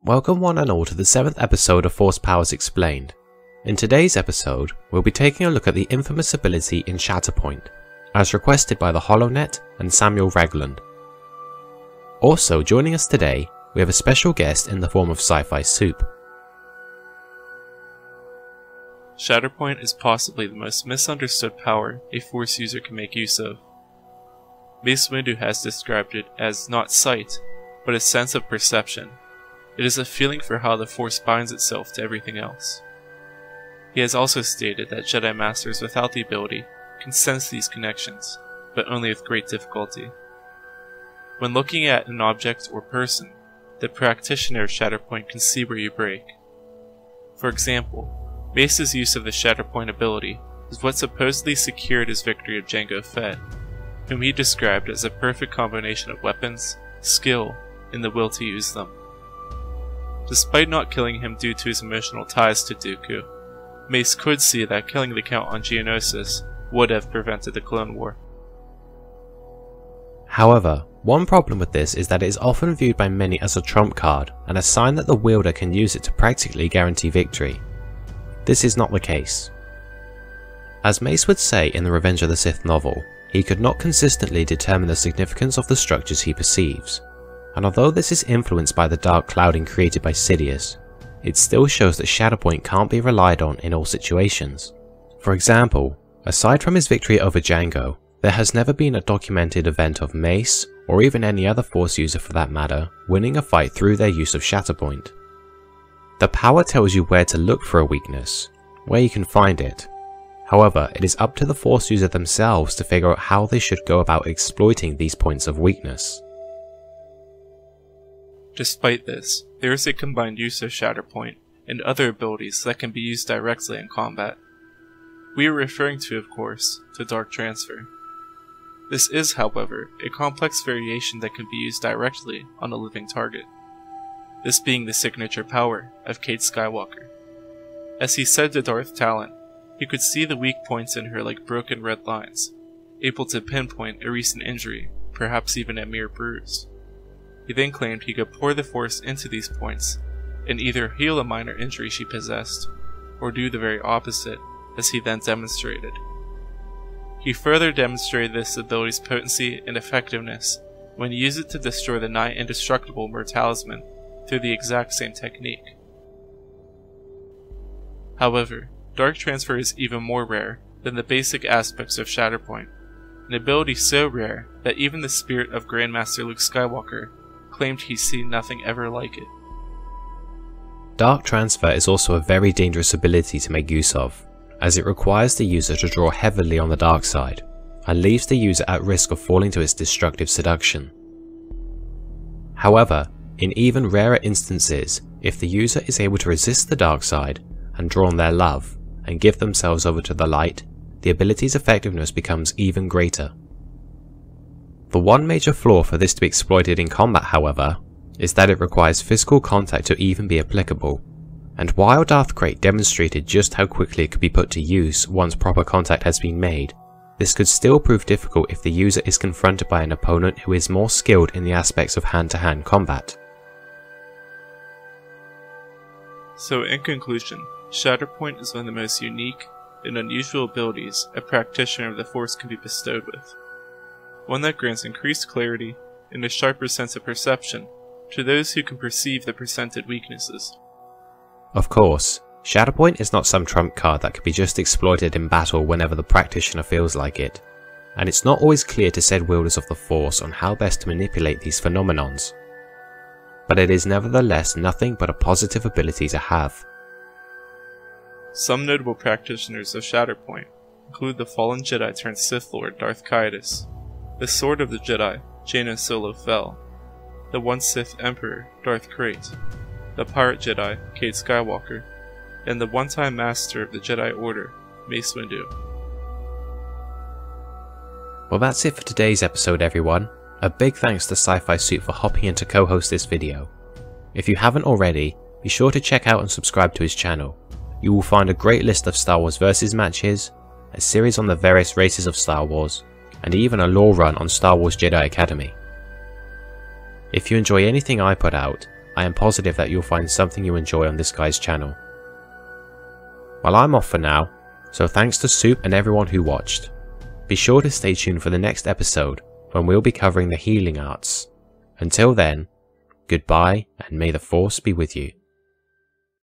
Welcome one and all to the 7th episode of Force Powers Explained. In today's episode, we'll be taking a look at the infamous ability in Shatterpoint, as requested by the HoloNet and Samuel Ragland. Also joining us today, we have a special guest in the form of Sci-Fi Soup. Shatterpoint is possibly the most misunderstood power a Force user can make use of. Mace Windu has described it as not sight, but a sense of perception. It is a feeling for how the Force binds itself to everything else. He has also stated that Jedi Masters without the ability can sense these connections, but only with great difficulty. When looking at an object or person, the practitioner of Shatterpoint can see where you break. For example, Mace's use of the Shatterpoint ability is what supposedly secured his victory of Jango Fett, whom he described as a perfect combination of weapons, skill, and the will to use them. Despite not killing him due to his emotional ties to Dooku, Mace could see that killing the Count on Geonosis would have prevented the Clone War. However, one problem with this is that it is often viewed by many as a trump card and a sign that the wielder can use it to practically guarantee victory. This is not the case. As Mace would say in the Revenge of the Sith novel, he could not consistently determine the significance of the structures he perceives, and although this is influenced by the dark clouding created by Sidious, it still shows that Shatterpoint can't be relied on in all situations. For example, aside from his victory over Jango, there has never been a documented event of Mace, or even any other Force user for that matter, winning a fight through their use of Shatterpoint. The power tells you where to look for a weakness, where you can find it. However, it is up to the Force user themselves to figure out how they should go about exploiting these points of weakness. Despite this, there is a combined use of Shatterpoint and other abilities that can be used directly in combat. We are referring to, of course, to Dark Transfer. This is, however, a complex variation that can be used directly on a living target, this being the signature power of Kate Skywalker. As he said to Darth Talon, he could see the weak points in her like broken red lines, able to pinpoint a recent injury, perhaps even a mere bruise. He then claimed he could pour the Force into these points and either heal a minor injury she possessed, or do the very opposite, as he then demonstrated. He further demonstrated this ability's potency and effectiveness when he used it to destroy the nigh indestructible Talisman through the exact same technique. However, Dark Transfer is even more rare than the basic aspects of Shatterpoint, an ability so rare that even the spirit of Grandmaster Luke Skywalker claimed he's seen nothing ever like it. Dark Transfer is also a very dangerous ability to make use of, as it requires the user to draw heavily on the dark side, and leaves the user at risk of falling to its destructive seduction. However, in even rarer instances, if the user is able to resist the dark side and draw on their love, and give themselves over to the light, the ability's effectiveness becomes even greater. The one major flaw for this to be exploited in combat, however, is that it requires physical contact to even be applicable, and while Darth Krayt demonstrated just how quickly it could be put to use once proper contact has been made, this could still prove difficult if the user is confronted by an opponent who is more skilled in the aspects of hand-to-hand combat. So in conclusion, Shatterpoint is one of the most unique and unusual abilities a practitioner of the Force can be bestowed with. One that grants increased clarity and a sharper sense of perception to those who can perceive the presented weaknesses. Of course, Shatterpoint is not some trump card that can be just exploited in battle whenever the practitioner feels like it, and it's not always clear to said wielders of the Force on how best to manipulate these phenomenons. But it is nevertheless nothing but a positive ability to have. Some notable practitioners of Shatterpoint include the fallen Jedi turned Sith Lord Darth Caedus, the Sword of the Jedi Jaina Solo Fel, the once Sith Emperor Darth Krayt, the Pirate Jedi Kate Skywalker, and the one-time Master of the Jedi Order Mace Windu. Well, that's it for today's episode, everyone. A big thanks to Sci-Fi Soup for hopping in to co-host this video. If you haven't already, be sure to check out and subscribe to his channel. You will find a great list of Star Wars Versus matches, a series on the various races of Star Wars, and even a lore run on Star Wars Jedi Academy. If you enjoy anything I put out, I am positive that you'll find something you enjoy on this guy's channel. Well, I'm off for now, so thanks to Soup and everyone who watched. Be sure to stay tuned for the next episode when we'll be covering the healing arts. Until then, goodbye and may the Force be with you.